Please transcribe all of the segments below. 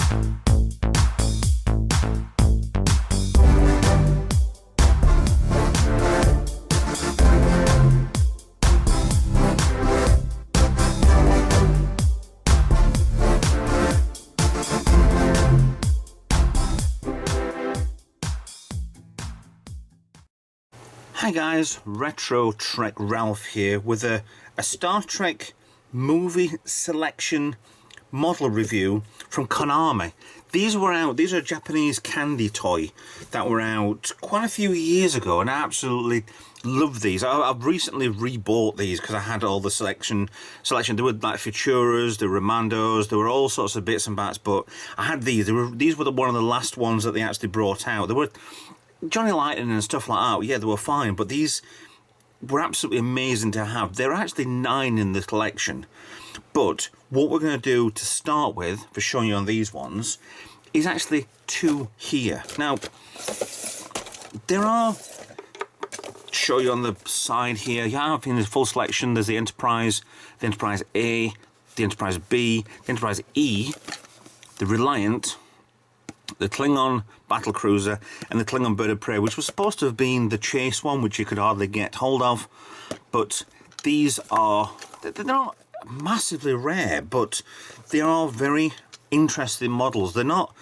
Hi guys, Retro Trek Ralph here with a Star Trek movie selection model review from Konami. These are a Japanese candy toy that were out quite a few years ago, and I absolutely love these. I've recently rebought these because I had all the selection. There were like Futuras, there were Mandos, there were all sorts of bits and bats, but I had these. These were one of the last ones that they actually brought out. They were Johnny Lightning and stuff like that, yeah, they were fine, but these were absolutely amazing to have. There are actually 9 in the collection, but what we're going to do to start with, for showing you on these ones, is actually 2 here. Now, there are, show you on the side here, you have in the full selection, there's the Enterprise A, the Enterprise B, the Enterprise E, the Reliant, the Klingon battlecruiser, and the Klingon bird of prey, which was supposed to have been the chase one, which you could hardly get hold of. But these are, they're not massively rare, but they are very interesting models. They're not,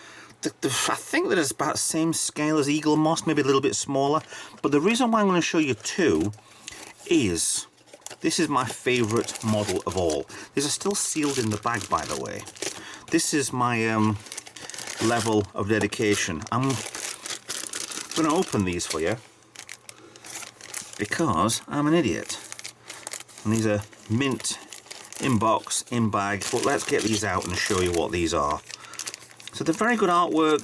I think that it's about the same scale as Eagle Moss, maybe a little bit smaller. But the reason why I'm going to show you 2 is, this is my favourite model of all. These are still sealed in the bag, by the way. This is my level of dedication. I'm going to open these for you because I'm an idiot, and these are mint in box, in bag, but let's get these out and show you what these are. So they're very good artwork.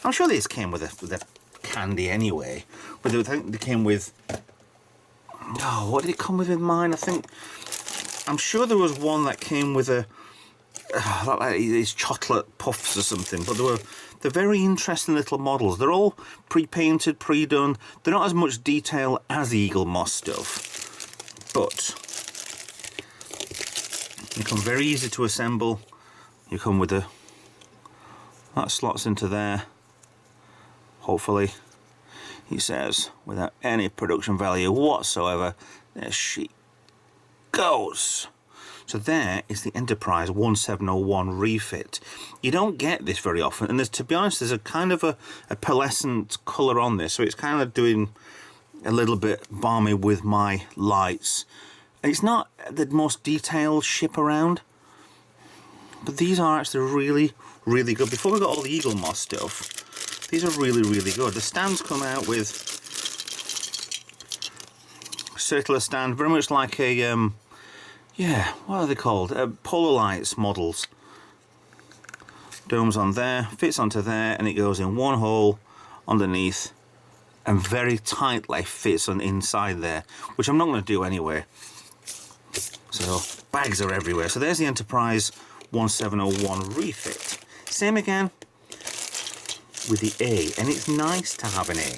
I'm sure these came with a candy anyway, but I think they came with, oh, what did it come with in mine? I'm sure there was one that came with like these chocolate puffs or something, but they're very interesting little models. They're all pre-painted, pre-done. They're not as much detail as the Eagle Moss stuff, but they come very easy to assemble. You come with that slots into there, hopefully. He says, without any production value whatsoever. There she goes. So there is the Enterprise 1701 refit. You don't get this very often, and to be honest, there's a kind of a pearlescent colour on this, so it's kind of doing a little bit balmy with my lights. And it's not the most detailed ship around, but these are actually really, really good. Before we got all the Eagle Moss stuff, these are really, really good. The stands come out with a circular stand, very much like a yeah, what are they called? Polar lights models. Domes on there, fits onto there, and it goes in one hole underneath, and very tightly fits on inside there, which I'm not going to do anyway. So bags are everywhere. So there's the Enterprise 1701 refit. Same again with the A, and it's nice to have an A.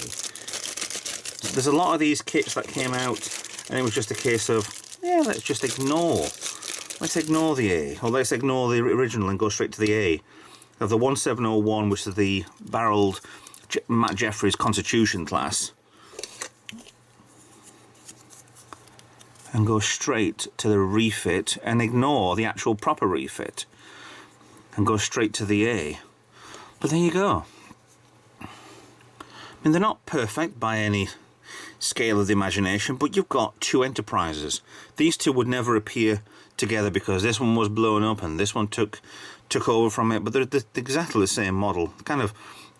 There's a lot of these kits that came out, and it was just a case of, yeah, let's just ignore the A, or let's ignore the original and go straight to the A of the 1701, which is the barreled Matt Jeffries Constitution class, and go straight to the refit and ignore the actual proper refit and go straight to the A. But there you go. I mean, they're not perfect by any scale of the imagination, but you've got 2 Enterprises. These 2 would never appear together because this one was blown up and this one took over from it, but they're exactly the same model, kind of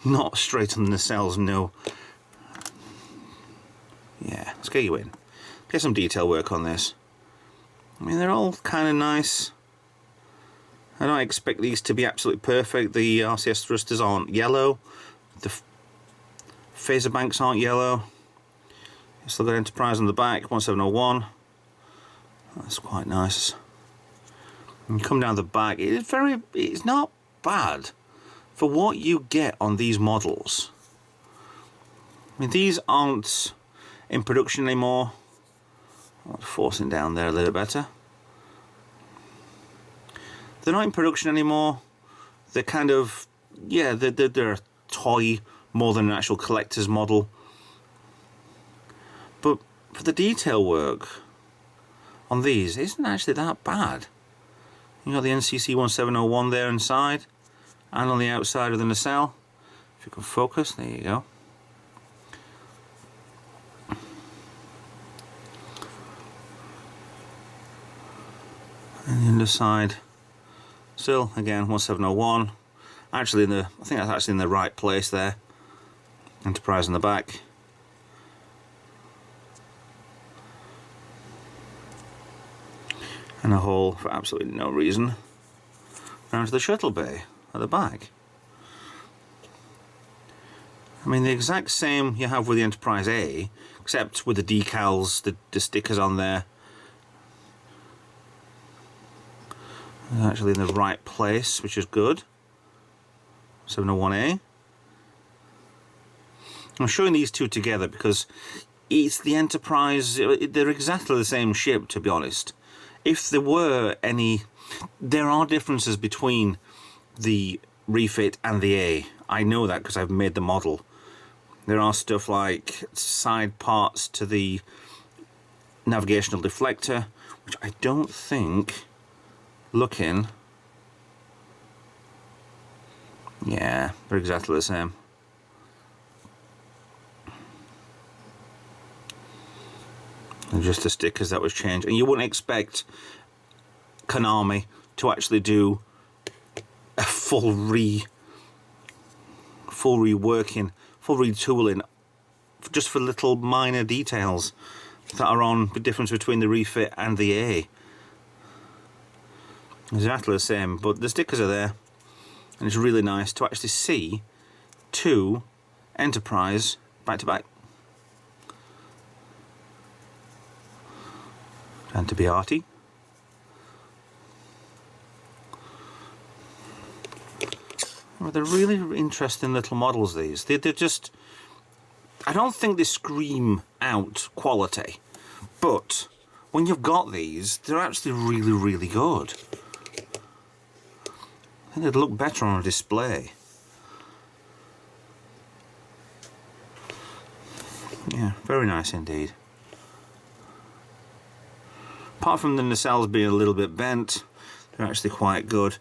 not straight on the nacelles, no. Yeah, let's get you in. Get some detail work on this. I mean, they're all kind of nice. I don't expect these to be absolutely perfect. The RCS thrusters aren't yellow, the phaser banks aren't yellow. Still got Enterprise on the back, 1701. That's quite nice. And you come down the back, it's not bad for what you get on these models. I mean, these aren't in production anymore. I'm forcing down there a little better. They're not in production anymore. They're kind of, yeah, they're a toy more than an actual collector's model. But for the detail work on these, it isn't actually that bad. You got the NCC 1701 there inside, and on the outside of the nacelle. If you can focus, there you go. And the underside, still again 1701. Actually, I think that's actually in the right place there. Enterprise in the back. And a hole for absolutely no reason down to the shuttle bay at the back. I mean, the exact same you have with the Enterprise A, except with the decals, the stickers on there. They're actually in the right place, which is good. 701A. I'm showing these two together because it's the Enterprise. They're exactly the same ship, to be honest. If there were any, there are differences between the Refit and the A. I know that because I've made the model. There are stuff like side parts to the navigational deflector, which I don't think, looking, yeah, they're exactly the same. And just the stickers that was changed. And you wouldn't expect Konami to actually do a full reworking, full retooling, just for little minor details that are on the difference between the Refit and the A. Exactly the same, but the stickers are there, and it's really nice to actually see two Enterprise back to back. And to be arty. Well, they're really interesting little models, these. They're just, I don't think they scream out quality, but when you've got these, they're actually really, really good. I think they'd look better on a display. Yeah, very nice indeed. Apart from the nacelles being a little bit bent, they're actually quite good.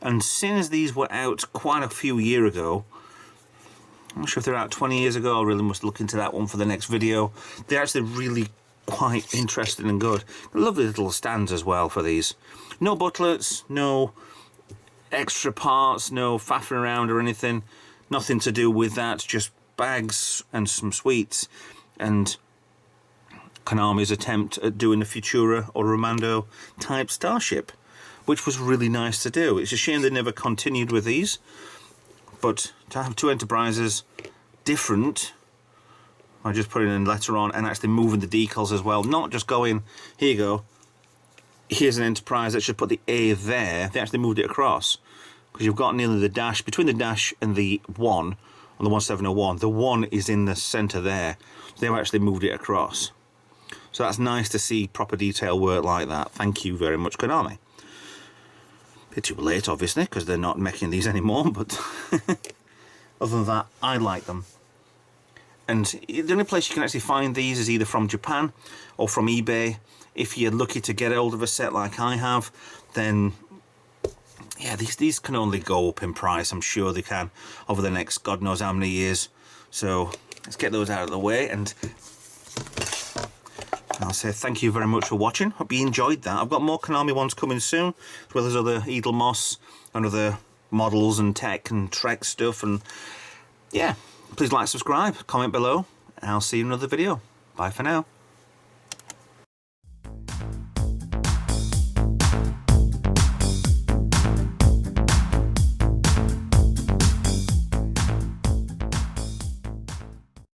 And seeing as these were out quite a few years ago, I'm not sure if they're out 20 years ago, I really must look into that one for the next video. They're actually really quite interesting and good. Lovely little stands as well for these. No butlets, no extra parts, no faffing around or anything. Nothing to do with that, just bags and some sweets. And Konami's attempt at doing a Futura or Romando type starship, which was really nice to do. It's a shame they never continued with these, but to have two Enterprises different, I just put in a letter on and actually moving the decals as well, not just going, here you go, here's an Enterprise that should put the A there. They actually moved it across, because you've got nearly the dash, between the dash and the 1 on the 1701, the 1 is in the centre there. They've actually moved it across. So that's nice to see proper detail work like that. Thank you very much, Konami. Bit too late, obviously, because they're not making these anymore, but other than that, I like them. And the only place you can actually find these is either from Japan or from eBay. If you're lucky to get hold of a set like I have, then yeah, these can only go up in price. I'm sure they can over the next God knows how many years. So let's get those out of the way, and I'll say thank you very much for watching. Hope you enjoyed that. I've got more Konami ones coming soon, as well as other Edelmoss and other models and tech and Trek stuff. And yeah, please like, subscribe, comment below, and I'll see you in another video. Bye for now.